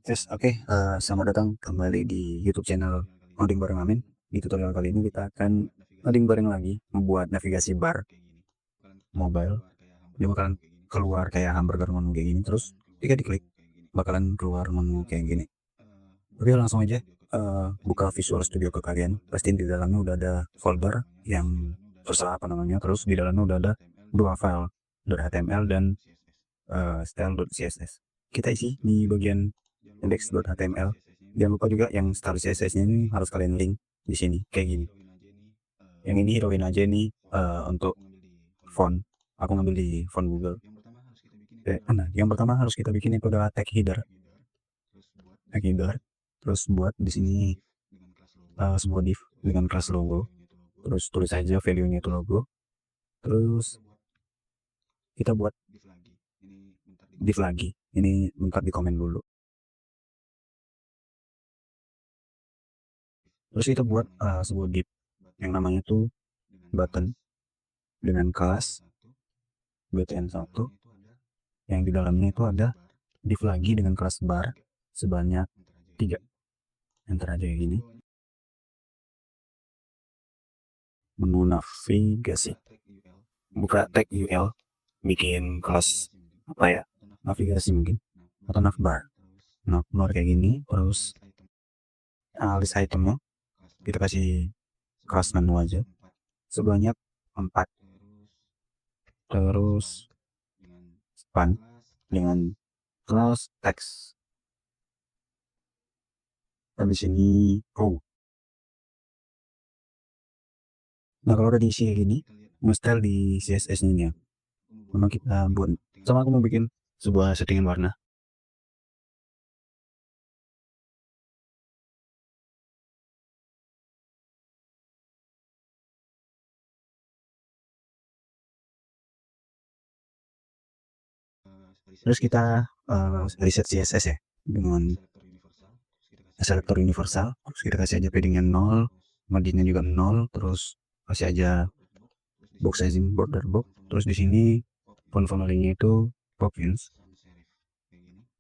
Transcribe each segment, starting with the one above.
Yes, oke, selamat datang kembali di YouTube channel Ngoding Bareng Amin. Di tutorial kali ini kita akan ngoding bareng lagi membuat navigasi bar mobile. Dia bakalan keluar kayak hamburger menu kayak gini, terus jika diklik bakalan keluar menu kayak gini. Oke, langsung aja buka Visual Studio ke kalian. Pasti di dalamnya udah ada folder yang terserah apa namanya, terus di dalamnya udah ada dua file .html dan style.css. Kita isi di bagian index.html. Jangan lupa juga yang style CSS-nya ini harus kalian link di sini kayak gini. Yang ini heroin aja nih untuk font. Aku ngambil di font Google. Nah, yang pertama harus kita bikin itu adalah tag header. Tag header. Terus buat di sini sebuah div dengan kelas logo. Terus tulis aja value-nya itu logo. Terus kita buat div lagi. Ini bentar di komen dulu. Terus kita buat sebuah div yang namanya tuh button dengan kelas btn1 yang di dalamnya itu ada div lagi dengan kelas bar sebanyak 3. Enter aja kayak gini. Menu navigasi, buka tag UL, bikin kelas apa ya, navigasi mungkin, atau navbar kayak gini. Terus list itemnya kita kasih kelas menu aja sebanyak 4. Terus span dengan kelas text. Habis ini nah kalau udah diisi kayak gini, nge-style di CSS nya memang kita buat. Sama aku mau bikin sebuah settingan warna. Terus kita reset CSS ya dengan selector universal. Terus kita kasih aja paddingnya 0, marginnya juga 0. Terus kasih aja box sizing border box. Terus di sini font family-nya itu province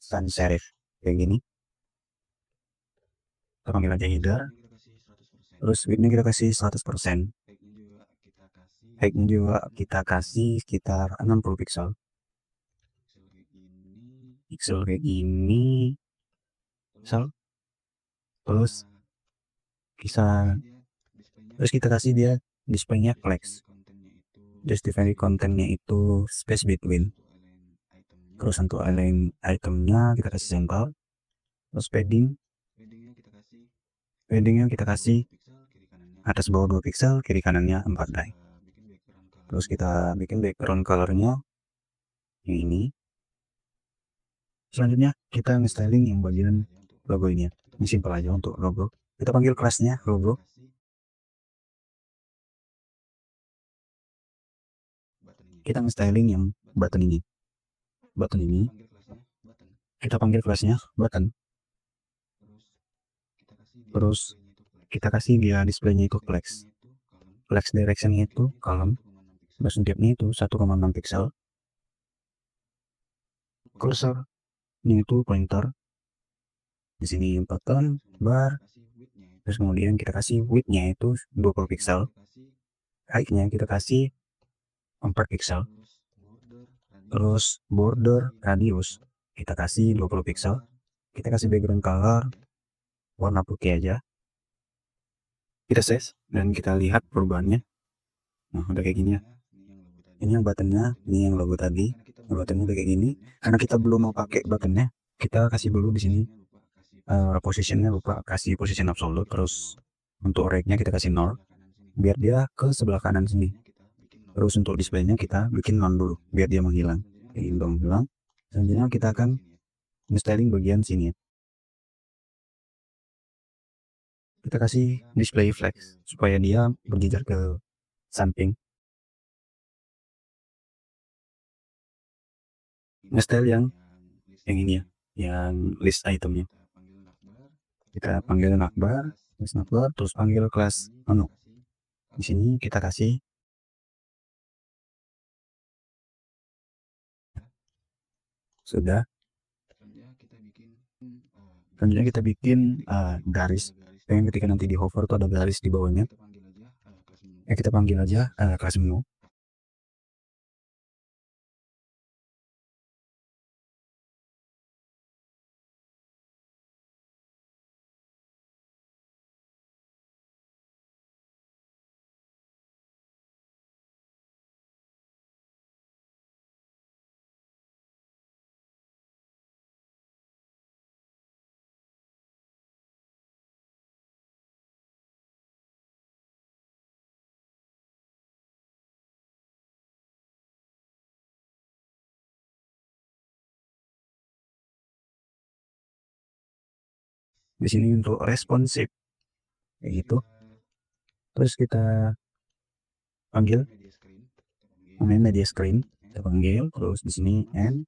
sans serif kayak gini. Kita panggil aja header. Terus width-nya kita kasih 100%. Height-nya juga kita kasih sekitar 60 pixel. Pixel kayak gini. Terus kita kasih dia display-nya flex. Justify kontennya itu space between. Terus untuk align itemnya kita kasih sampel. Terus paddingnya kita kasih atas bawah 2 pixel, kiri kanannya 4 die. Terus kita bikin background colornya yang ini. Selanjutnya kita nge-styling yang bagian logo ini. Ini simpel aja untuk logo. Kita panggil kelasnya logo. Kita nge-styling yang button ini. Kita panggil kelasnya button. Terus kita kasih dia displaynya itu flex. Flex direction itu column. Terus depth-nya itu 1,6 pixel. Cursor ini itu pointer. Di sini button bar. Terus kemudian kita kasih width-nya itu 20 pixel. Height-nya kita kasih 4 pixel. Terus border radius kita kasih 20 pixel. Kita kasih background color warna putih aja. Kita save dan kita lihat perubahannya. Nah, udah kayak gini ya. Ini yang buttonnya, ini yang logo tadi. Buttonnya udah kayak gini. Karena kita belum mau pakai buttonnya, kita kasih dulu di sini positionnya, lupa kasih position absolute. Terus untuk rate-nya kita kasih 0 biar dia ke sebelah kanan sini. Terus untuk display-nya kita bikin non dulu biar dia menghilang. Kayak gini hilang. Selanjutnya kita akan styling bagian sini. Kita kasih display flex supaya dia berjejer ke samping. Nge-style yang ini ya, yang list itemnya. Kita panggil navbar, terus panggil kelas menu. Di sini kita kasih sudah. Selanjutnya kita bikin garis. Pengen ketika nanti di hover tuh ada garis di bawahnya. Kita panggil aja kelas menu. Di sini untuk responsif kayak gitu. Terus kita panggil media screen, kita panggil terus di sini and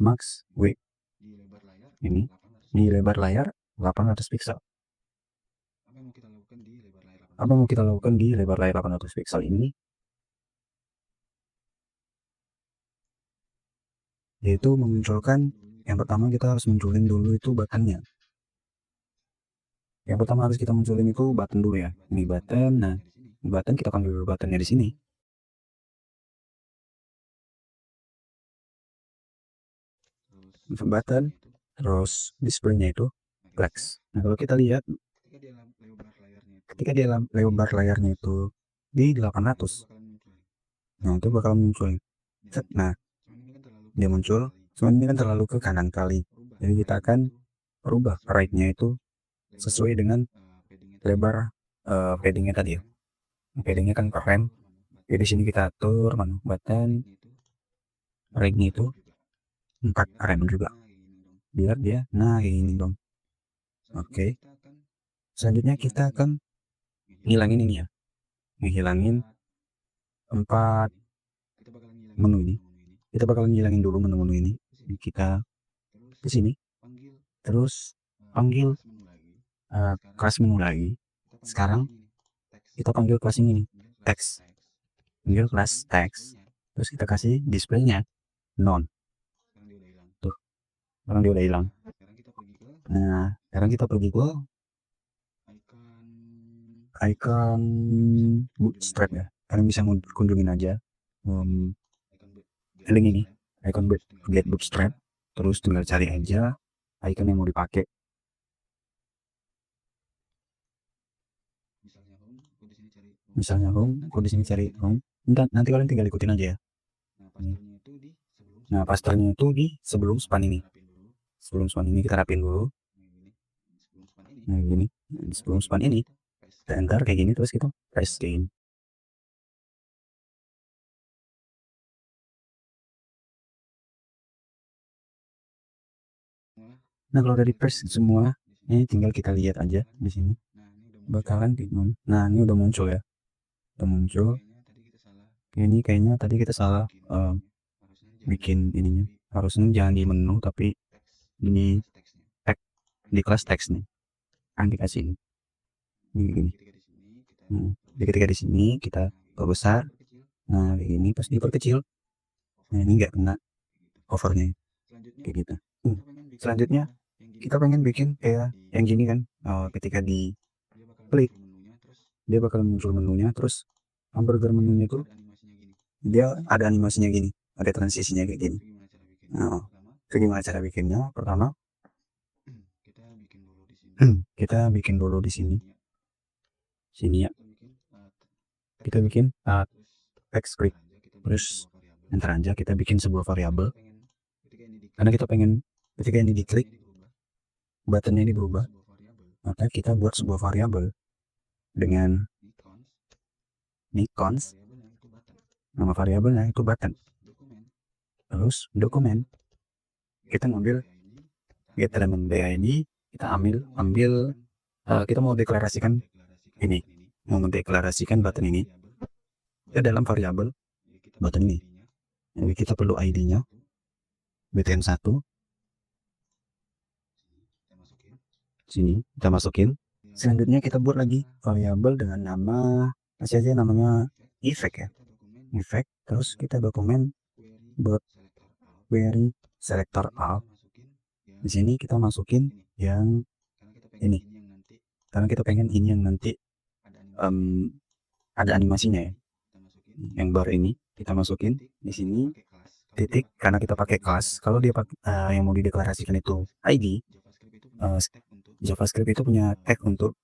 max width ini di lebar layar 800 pixel. Apa mau kita lakukan di lebar layar 800 pixel ini? Yaitu memunculkan, yang pertama kita harus munculin dulu itu buttonnya. Yang pertama harus kita munculin itu button dulu ya. Ini button. Nah, button kita panggil dulu buttonnya di sini. Button, terus displaynya itu flex. Nah, kalau kita lihat ketika dia lebar layarnya itu di 800, nah itu bakal muncul. Nah, dia muncul, cuman ini kan terlalu ke kanan kali. Jadi kita akan rubah right-nya itu sesuai dengan lebar paddingnya tadi ya. Paddingnya kan keren. Jadi di sini kita atur mana button right-nya itu 4 rem juga. Biar dia nah kayak gini dong. Oke. Selanjutnya kita akan ngilangin ini ya. Ngilangin 4 menu ini. Kita bakal ngilangin dulu menu-menu ini. Kita ke sini. Terus panggil kelas menu lagi. Sekarang kita panggil kelas ini nih, text. Panggil kelas text. Terus kita kasih displaynya non. Tuh, sekarang dia udah hilang. Nah, sekarang kita pergi ke icon bootstrap ya. Kalian bisa kunjungin aja link ini, icon get bootstrap. Terus tinggal cari aja icon yang mau dipakai. Misalnya home, aku di sini cari home. Nanti kalian tinggal ikutin aja ya. Nah, pasternya itu di sebelum span ini. Sebelum span ini kita rapin dulu. Nah, gini. Sebelum span ini, kita enter kayak gini, terus kita press kayak gini. Nah, kalau udah di press semua, ini tinggal kita lihat aja di sini. Bakalan bingung. Nah, ini udah muncul ya. Udah muncul. Ini kayaknya tadi kita salah bikin ininya. Harusnya jangan di menu, tapi di tag, di kelas teks nih. Kan dikasih ini. Gini. Jadi ketika di sini kita perbesar. Nah, kayak gini pas diperkecil. Nah, ini nggak kena hovernya. Kayak gitu. Selanjutnya kita pengen bikin kayak yang gini kan. Ketika di klik dia bakal muncul menunya, terus hamburger menunya itu dia ada animasinya gini, ada transisinya kayak gini. Nah, itu gimana cara bikinnya? Pertama kita bikin dulu di sini ya, kita bikin text script, terus enter aja, kita bikin sebuah variabel karena kita pengen ketika ini diklik buttonnya ini berubah, maka kita buat sebuah variabel dengan cons, nama variabelnya itu button. Terus dokumen kita ngambil get element BID, kita ambil kita mau deklarasikan ini, mau mendeklarasikan button ini ke dalam variabel button ini. Jadi kita perlu ID-nya btn1. Sini kita masukin. Selanjutnya kita buat lagi variabel dengan nama, kasih aja namanya effect ya, effect. Terus kita dokumen buat query selector all. Di sini kita masukin yang ini, karena kita pengen ini yang nanti ada animasinya ya. Yang bar ini kita masukin di sini titik, karena kita pakai class. Kalau dia yang mau dideklarasikan itu ID, JavaScript itu punya tag untuk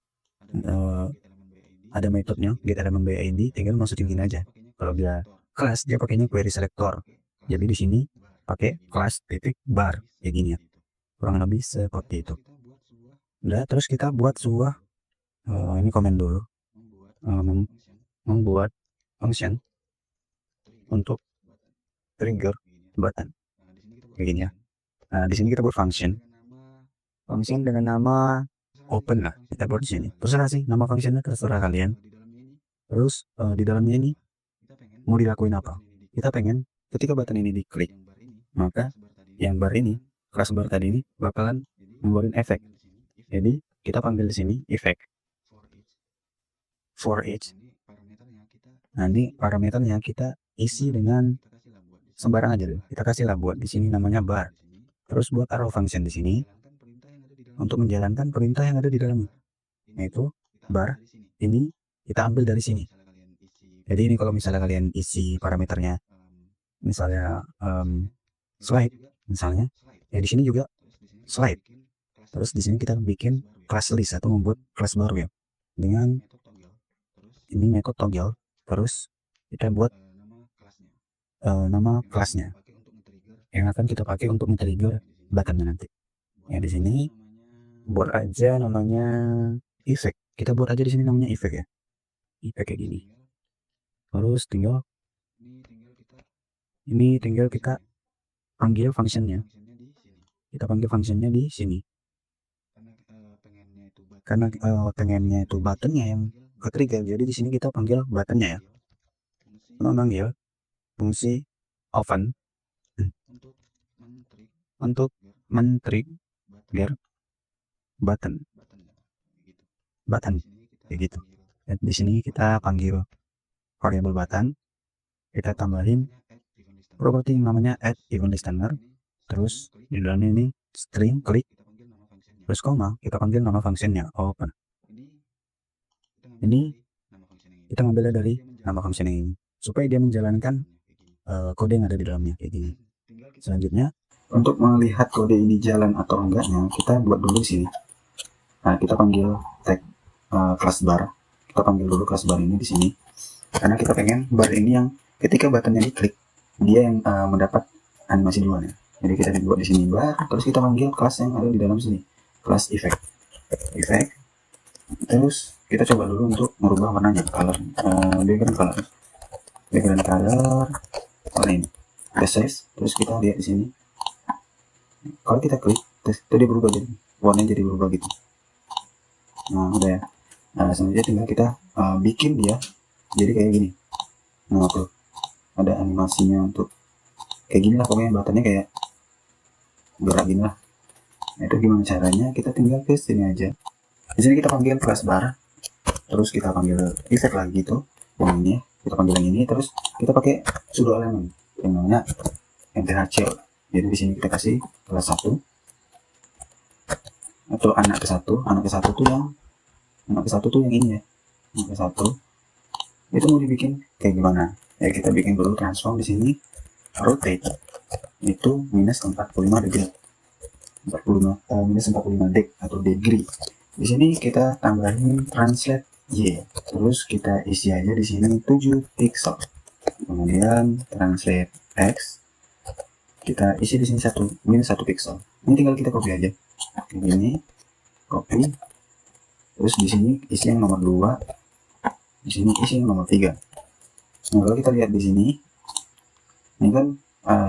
ada metodenya get element by ID, tinggal masukin gini aja. Kalau dia class, dia pakainya query selector. Jadi di sini pakai class titik bar kayak gini ya, kurang lebih seperti itu. Udah, terus kita buat sebuah ini komen dulu, membuat function untuk trigger button kayak gini ya. Nah, di sini kita buat function dengan nama open lah, kita buat di sini. Terserah sih nama functionnya, terserah kalian. Terus di dalamnya ini mau dilakuin apa? Kita pengen ketika button ini diklik, maka yang bar ini, class bar tadi ini bakalan ngeluarin efek. Jadi kita panggil di sini effect for each. Nanti parameternya kita isi dengan sembarang aja deh. Kita kasihlah buat di sini namanya bar. Terus buat arrow function di sini untuk menjalankan perintah yang ada di dalamnya, yaitu bar ini kita ambil dari sini. Jadi ini kalau misalnya kalian isi parameternya, misalnya slide, misalnya, ya di sini juga slide. Terus di sini kita bikin class list atau membuat class baru ya, dengan ini metode toggle. Terus kita buat nama kelasnya yang akan kita pakai untuk men-trigger buttonnya nanti. Ya di sini buat aja namanya effect. Kita buat aja di sini namanya effect ya. Effect kayak gini. Terus tinggal kita panggil functionnya. Kita panggil functionnya di sini. Karena pengennya itu buttonnya yang ke-trigger, jadi di sini kita panggil buttonnya ya. Memanggil fungsi open untuk men-trigger button kayak gitu. Dan di sini kita panggil variable button, kita tambahin properti yang namanya add event listener. Terus di dalamnya ini string klik terus koma, kita panggil nama functionnya open. Ini kita ngambilnya dari nama function ini supaya dia menjalankan kode yang ada di dalamnya kayak gini. Selanjutnya untuk melihat kode ini jalan atau enggaknya, kita buat dulu sini. Nah, kita panggil tag class bar. Kita panggil dulu class bar ini di sini. Karena kita pengen bar ini yang ketika buttonnya diklik, dia yang mendapat animasi duluan ya. Jadi kita buat di sini bar, terus kita panggil kelas yang ada di dalam sini, kelas effect. Terus kita coba dulu untuk merubah warnanya, color, background color, warna ini, size. Terus kita lihat di sini. Kalau kita klik, itu dia berubah jadi warnanya jadi berubah gitu. Nah udah ya. Nah selanjutnya tinggal kita bikin dia jadi kayak gini. Nah tuh ada animasinya untuk kayak gini lah, pokoknya buttonnya kayak gerak gini lah. Nah itu gimana caranya? Kita tinggal ke sini aja. Di sini kita panggil class bar, terus kita panggil effect lagi tuh yang ini, kita panggil yang ini, terus kita pakai pseudo element yang namanya mthc. Jadi di sini kita kasih kelas 1 atau anak ke satu tuh yang ini ya, anak ke satu. Itu mau dibikin kayak gimana? Ya kita bikin dulu transform di sini, rotate itu minus 45 degree, minus 45 deg atau degree. Di sini kita tambahin translate y, terus kita isi aja di sini 7 pixel. Kemudian translate x kita isi di sini minus 1 pixel. Ini tinggal kita copy aja. Kayak gini, copy. Terus di sini isi yang nomor 2, di sini isi yang nomor 3. Nah, kalau kita lihat di sini, ini kan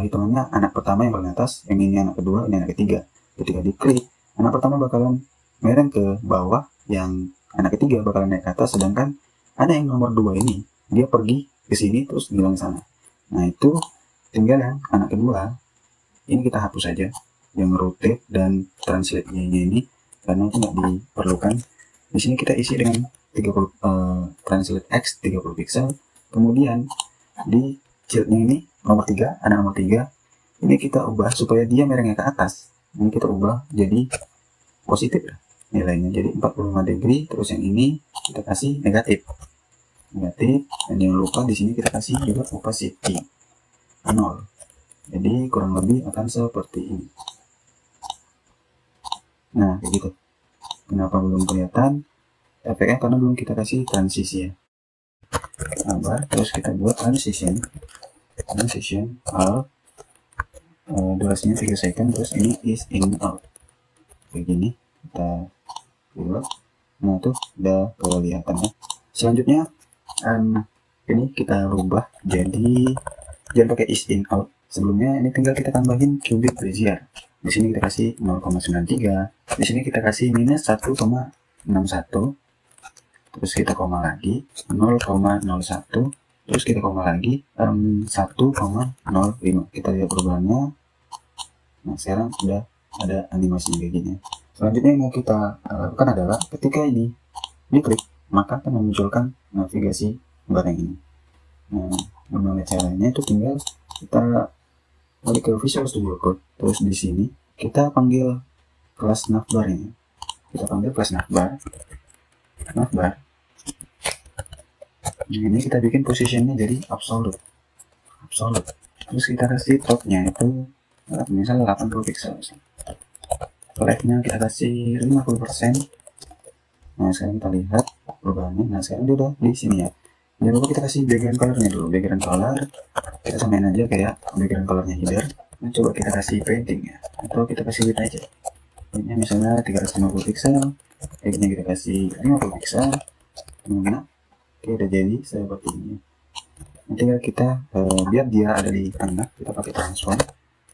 hitungannya anak pertama yang paling atas, yang ini anak kedua, ini anak ketiga. Ketika diklik, anak pertama bakalan mereng ke bawah, yang anak ketiga bakalan naik ke atas, sedangkan ada yang nomor 2 ini dia pergi ke sini terus hilang sana. Nah itu tinggal yang anak kedua ini kita hapus saja, yang rotate dan translate nya ini karena itu nggak diperlukan. Di sini kita isi dengan 30 translate x 30 pixel. Kemudian di childnya ini nomor 3, anak nomor 3 ini kita ubah supaya dia merengnya ke atas. ini kita ubah jadi positif ya nilainya, jadi 45 degree. Terus yang ini kita kasih negatif, dan jangan lupa di sini kita kasih juga opacity 0. Jadi kurang lebih akan seperti ini. Nah kayak gitu. Kenapa belum kelihatan efeknya? Karena belum kita kasih transisi ya. Sabar, terus kita buat transition out, durasinya 3 second, terus ini is in out kayak gini. Kita buat, nah tuh udah kelihatan ya. Selanjutnya ini kita rubah jadi jangan pakai is in out. Sebelumnya ini tinggal kita tambahin cubic Bezier. Di sini kita kasih 0,93, di sini kita kasih minus 1,61, terus kita koma lagi 0,01, terus kita koma lagi 1,05. Kita lihat perubahannya. Nah sekarang sudah ada animasi kayak gini. Selanjutnya yang mau kita lakukan adalah ketika ini diklik, maka akan memunculkan navigasi bar yang ini. Nah gimana caranya? Itu tinggal kita balik ke Visual Studio Code, terus di sini kita panggil kelas navbar ini. Kita panggil kelas navbar. Nah, ini kita bikin positionnya jadi absolute. Terus kita kasih topnya itu misalnya 80 pixel. Leftnya kita kasih 50%. Nah sekarang kita lihat perubahannya. Nah sekarang dia udah di sini ya. Jangan lupa kita kasih background colornya dulu. Background color kita samain aja kayak background colornya header. Nah coba kita kasih painting ya, atau kita kasih width aja. Widthnya misalnya 350 pixel. Height-nya kita kasih 50 pixel. Nah oke, udah jadi seperti ini. Nanti tinggal kita biar dia ada di tengah, kita pakai transform,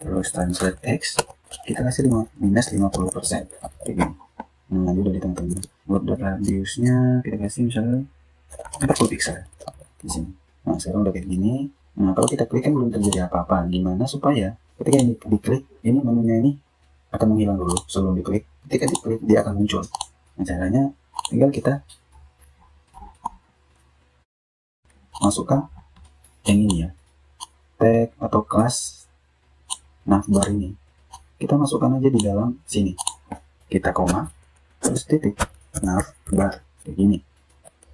terus translate text, kita kasih minus 50%. Kayak gini. Nah dia udah di tengah-tengah. Border radiusnya kita kasih misalnya 40 pixel di sini. Nah sekarang udah kayak gini. Nah kalau kita klik kan belum terjadi apa-apa. Gimana supaya ketika ini diklik, ini menunya ini akan menghilang dulu sebelum diklik. Ketika diklik dia akan muncul. Nah caranya tinggal kita masukkan yang ini ya, tag atau kelas navbar ini. Kita masukkan aja di dalam sini. Kita koma, terus titik navbar kayak gini.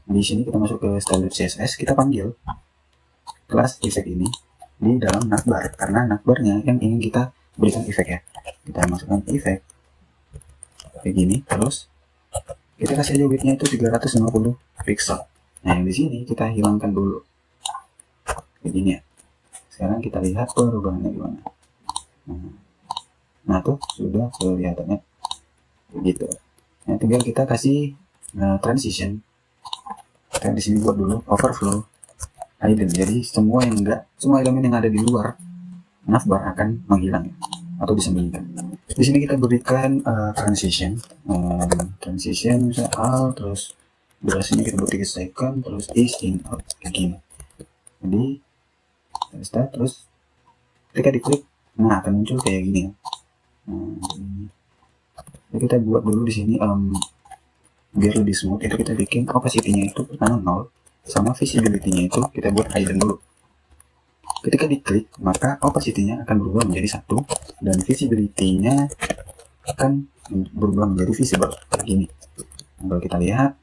Di sini kita masuk ke standard CSS, kita panggil kelas efek ini di dalam navbar, karena navbarnya yang ingin kita berikan efek ya. Kita masukkan efek kayak gini, terus kita kasih aja widthnya itu 350 pixel. Nah yang di sini kita hilangkan dulu kayak gini ya. Sekarang kita lihat perubahannya gimana. Nah tuh sudah kelihatannya gitu. Nah tinggal kita kasih transition. Kita di sini buat dulu overflow hidden. Jadi semua elemen yang ada di luar navbar akan menghilang ya, atau disembunyikan. Di sini kita berikan transition misalnya al, terus durasinya kita buat 3 second, terus is in out kayak gini. Jadi start, terus ketika diklik, nah akan muncul kayak gini ya. Jadi kita buat dulu di sini biar lebih smooth. Itu kita bikin opacity-nya itu pertama 0, sama visibility-nya itu kita buat hidden dulu. Ketika diklik, maka opacity-nya akan berubah menjadi 1, dan visibility-nya akan berubah menjadi visible kayak gini. Nah, kalau kita lihat,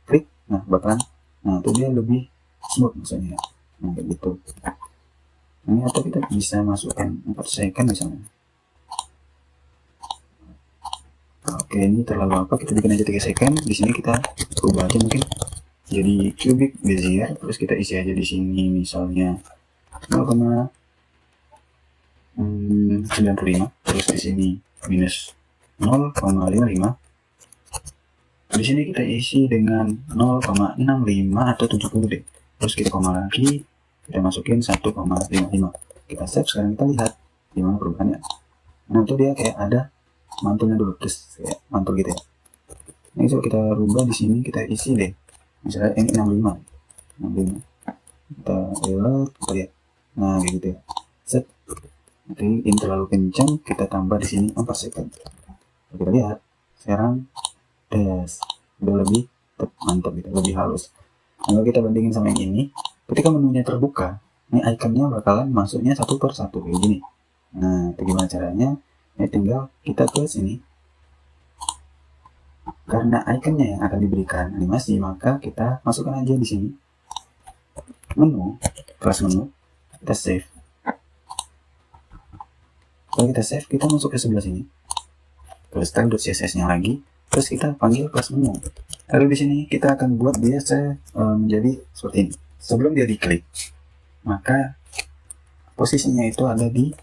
klik, nah bakalan, nah itu dia lebih smooth maksudnya. Nah kayak gitu. Ini atau kita bisa masukkan 4 second misalnya. Oke, ini terlalu apa? Kita bikin aja 3 second. Di sini kita ubah aja mungkin jadi cubic Bezier, terus kita isi aja di sini misalnya 0,95, terus di sini minus 0,55. Di sini kita isi dengan 0,65 atau 70 deh. Terus kita koma lagi, kita masukin 1,55. Kita save. Sekarang kita lihat gimana perubahannya. Nah itu dia kayak ada mantulnya dulu, terus kayak mantul gitu ya. Ini coba kita rubah di sini, kita isi deh misalnya ini 65. Kita reload, kita lihat. Nah kayak gitu ya. Set. Nanti ini terlalu kencang, kita tambah di sini 4 second. Kita lihat sekarang udah lebih mantap gitu, lebih halus. Kalau kita bandingin sama yang ini, ketika menunya terbuka, ini ikonnya bakalan masuknya satu per satu kayak gini. Nah itu gimana caranya? tinggal kita ke sini. Karena ikonnya yang akan diberikan animasi, maka kita masukkan aja di sini menu, kelas menu, kita save. Kalau kita save, kita masuk ke sebelah sini ke style.css nya lagi, terus kita panggil kelas menu. Lalu di sini kita akan buat dia menjadi seperti ini. Sebelum dia diklik, maka posisinya itu ada di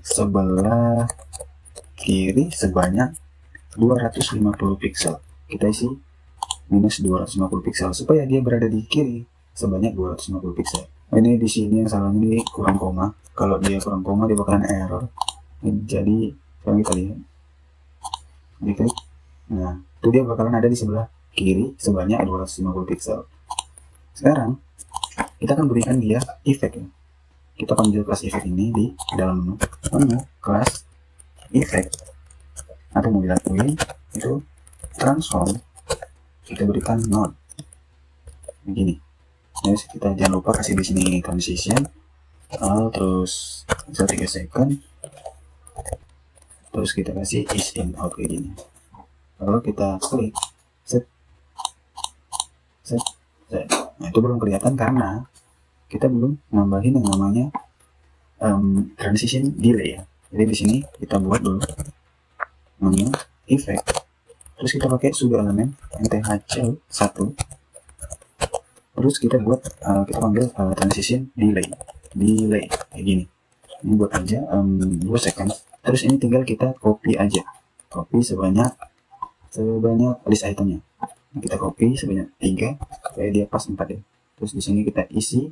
sebelah kiri sebanyak 250 pixel. Kita isi minus 250 pixel supaya dia berada di kiri sebanyak 250 pixel. Ini di sini yang salahnya ini kurang koma. Kalau dia kurang koma, dia bakalan error. Jadi sekarang kita lihat, diklik, nah itu dia bakalan ada di sebelah kiri sebanyak 250 pixel. Sekarang kita akan berikan dia efek ya. Kita panggil kelas efek ini di dalam menu kelas efek, atau mau dilakuin itu transform, kita berikan node begini. Jadi kita jangan lupa kasih di sini transition, terus 3 second, terus kita kasih is in out kayak gini. Kalau kita klik set, nah itu belum kelihatan karena kita belum nambahin yang namanya transition delay ya. Jadi di sini kita buat dulu menu effect, terus kita pakai sudo element nthcl 1, terus kita buat kita panggil transition delay kayak gini. Ini buat aja 2 second. Terus ini tinggal kita copy aja, copy sebanyak list itemnya. Kita copy sebanyak 3 supaya dia pas 4 ya. Terus di sini kita isi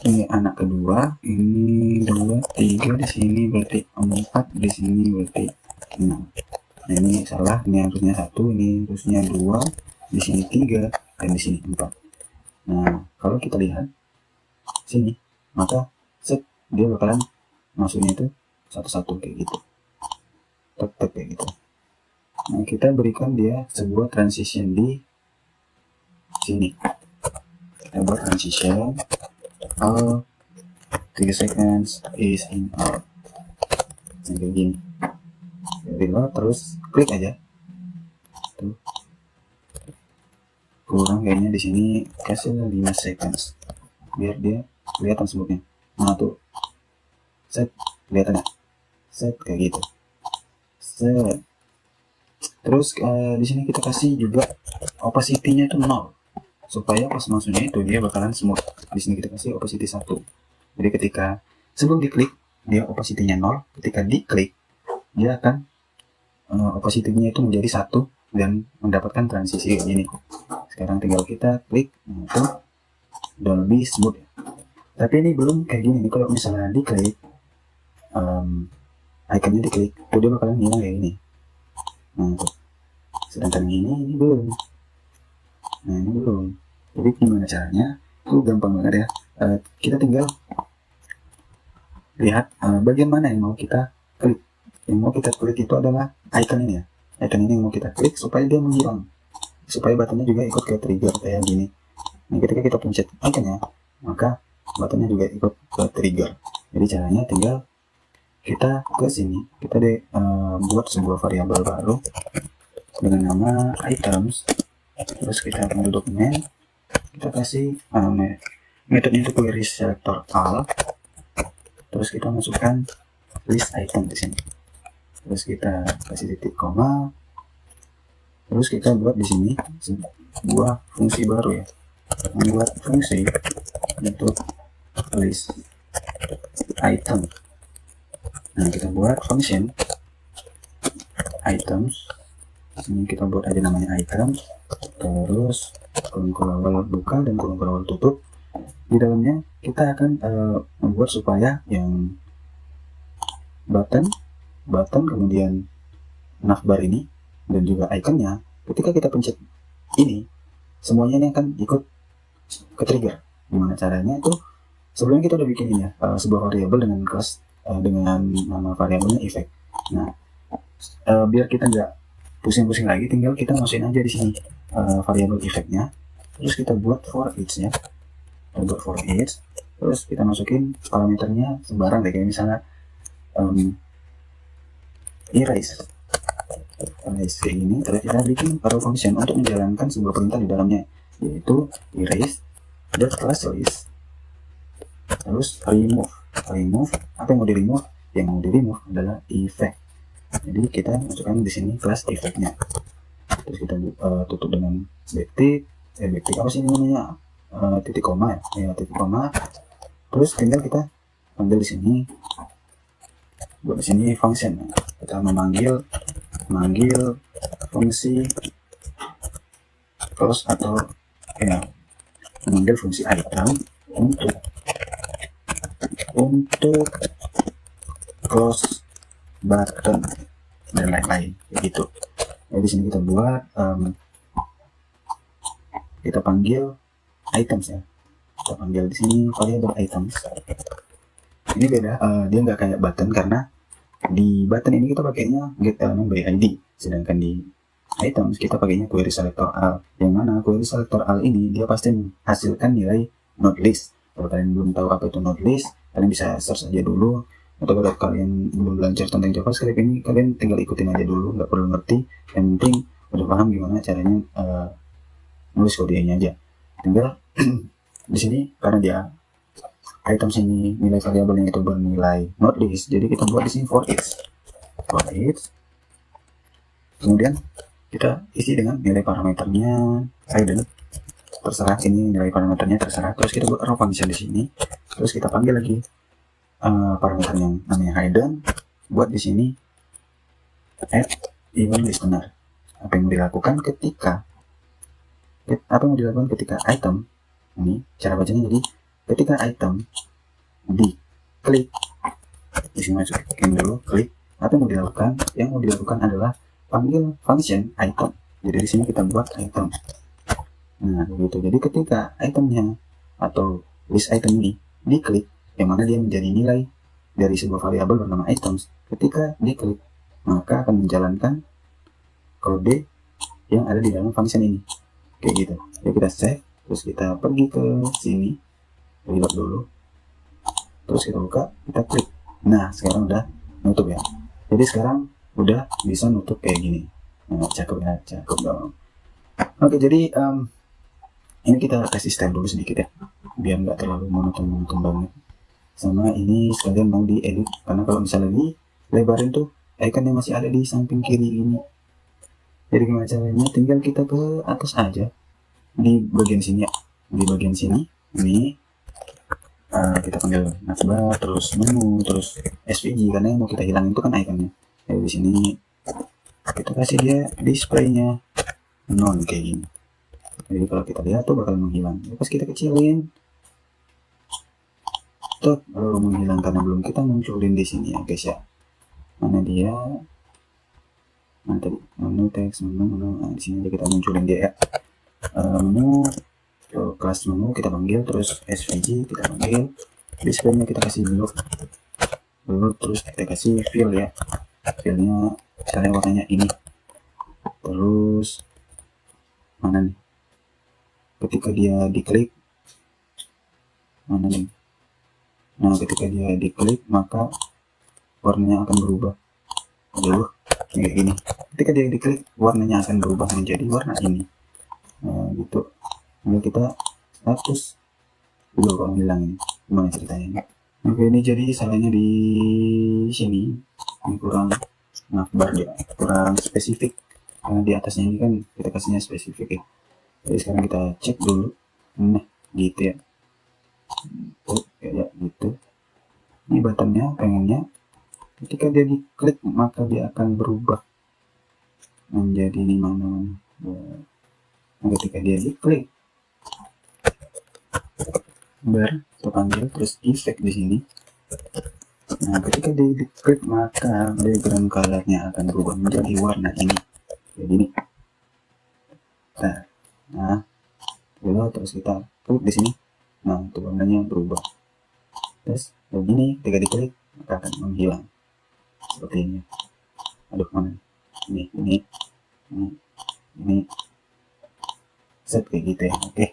ini anak kedua, ini 2, 3 di sini berarti 4, di sini berarti 6. Nah ini salah, ini harusnya 1, ini harusnya 2, di sini 3, dan di sini 4. Nah kalau kita lihat sini, maka set dia bakalan masuknya itu satu-satu kayak gitu, tek kayak gitu. Nah kita berikan dia sebuah transition di sini. Kita buat transition all 3 seconds is in out, nah, kayak gini. Reload, terus klik aja. Tuh. Kurang kayaknya di sini, kasih 5 seconds biar dia kelihatan sebutnya. Nah tuh set, kelihatan ya, set kayak gitu, set. Terus di sini kita kasih juga opacity-nya itu 0 supaya pas masuknya itu dia bakalan smooth. Di sini kita kasih opacity 1. Jadi ketika sebelum diklik dia opacity-nya 0, ketika diklik dia akan opacity-nya itu menjadi 1 dan mendapatkan transisi kayak gini. Sekarang tinggal kita klik, nah itu udah lebih smooth ya. Tapi ini belum kayak gini. Kalau misalnya diklik ikonnya diklik, itu dia bakalan hilang kayak gini. Nah tuh. Sedangkan ini belum. Nah ini belum. Jadi gimana caranya? Itu gampang banget ya. Kita tinggal lihat bagian mana yang mau kita klik. Yang mau kita klik itu adalah icon ini ya. Icon ini yang mau kita klik supaya dia menghilang, supaya buttonnya juga ikut ke trigger kayak gini. Nah ketika kita pencet iconnya, maka buttonnya juga ikut ke trigger. Jadi caranya tinggal kita ke sini, kita buat sebuah variabel baru dengan nama items. Terus kita ambil dokumen, kita kasih metodenya itu query selector all. Terus kita masukkan list item di sini. Terus kita kasih titik koma. Terus kita buat di sini sebuah fungsi baru ya. Membuat fungsi untuk list item. Nah kita buat function items. Ini kita buat aja namanya item. Terus kolom awal buka dan kolom awal tutup. Di dalamnya kita akan membuat supaya yang button kemudian navbar ini dan juga ikonnya, ketika kita pencet ini semuanya ini akan ikut ke trigger. Gimana caranya itu? Sebelumnya kita udah bikin ini ya, sebuah variabel dengan kelas dengan nama variabelnya effect. Nah biar kita nggak pusing-pusing lagi, tinggal kita masukin aja di sini variabel effectnya. Terus kita buat for each nya, kita buat for each. Terus kita masukin parameternya sembarang deh, kayak misalnya erase kayak gini. Terus kita bikin arrow function untuk menjalankan sebuah perintah di dalamnya, yaitu erase dot class list, terus remove. Apa yang mau di remove? Yang mau di remove adalah effect. Jadi kita masukkan di sini kelas effectnya. Terus kita tutup dengan backtick. Backtick apa sih namanya? Titik koma ya, titik koma. Terus tinggal kita panggil di sini, buat di sini function. Kita memanggil fungsi close atau ya, memanggil fungsi item untuk close button dan lain-lain gitu. Jadi di sini kita buat kita panggil items ya. Kita panggil di sini variable items. Ini beda, dia nggak kayak button karena di button ini kita pakainya get element by ID, sedangkan di items kita pakainya query selector all. Yang mana query selector all ini dia pasti menghasilkan nilai node list. Kalau kalian belum tahu apa itu node list, kalian bisa search aja dulu. Atau kalau kalian belum belajar tentang JavaScript ini, kalian tinggal ikutin aja dulu, nggak perlu ngerti. Yang penting udah paham gimana caranya nulis kodenya aja. Tinggal di sini karena dia items ini nilai variabelnya itu bernilai not list, jadi kita buat di sini for each. Kemudian kita isi dengan nilai parameternya hidden, terserah, ini nilai parameternya terserah. Terus kita buat arrow function di sini. Terus kita panggil lagi parameter yang namanya hidden, buat di sini add event listener. Apa yang dilakukan ketika item ini, cara bacanya jadi ketika item diklik, di sini masukin dulu klik, apa yang mau dilakukan? Yang mau dilakukan adalah panggil function item. Jadi di sini kita buat item. Nah begitu. Jadi ketika itemnya atau list item ini diklik, yang mana dia menjadi nilai dari sebuah variabel bernama items, ketika diklik maka akan menjalankan kode yang ada di dalam function ini, kayak gitu. Jadi kita save, terus kita pergi ke sini, reload dulu, terus kita buka, kita klik. Nah sekarang udah nutup ya. Jadi sekarang udah bisa nutup kayak gini. Nah, cakep ya, cakep dong. Oke, jadi ini kita kasih style dulu sedikit ya, biar nggak terlalu monoton banget. Sama ini sekalian mau diedit, karena kalau misalnya dilebarin tuh ikonnya masih ada di samping kiri ini. Jadi gimana caranya? Tinggal kita ke atas aja di bagian sini ya, di bagian sini ini kita panggil navbar, terus menu, terus SVG, karena yang mau kita hilangin itu kan ikonnya. Jadi di sini kita kasih dia displaynya non kayak gini. Jadi kalau kita lihat tuh bakal menghilang. Pas kita kecilin, tuh kalau menghilang karena belum kita munculin di sini ya guys ya. Mana dia? Nah tadi menu teks, menu. Nah, di sini aja kita munculin dia ya. Menu, kelas menu kita panggil, terus SVG kita panggil, displaynya kita kasih blue, terus kita kasih fill ya. Fillnya misalnya warnanya ini. Terus mana nih? Ketika dia diklik, mana nih? Nah ketika dia diklik maka warnanya akan berubah. Kayak gini. Ketika dia diklik warnanya akan berubah menjadi warna ini. Nah gitu. Lalu kita hapus dulu kalau hilang ini. Gimana ceritanya? Oke, ini jadi salahnya di sini. Ini kurang navbar ya, kurang spesifik. Karena di atasnya ini kan kita kasihnya spesifik ya. Jadi sekarang kita cek dulu. Nah gitu ya. Ya gitu. Ini buttonnya pengennya ketika dia diklik maka dia akan berubah menjadi di mana. Nah, ketika dia diklik terpanggil, terus effect di sini. Nah ketika dia diklik maka background colornya akan berubah menjadi warna ini, kayak gini. Nah terus kita klik di sini. Nah untuk warnanya berubah. Terus begini, ketika diklik maka akan menghilang seperti ini. Aduh mana ini set kayak gitu ya. Oke.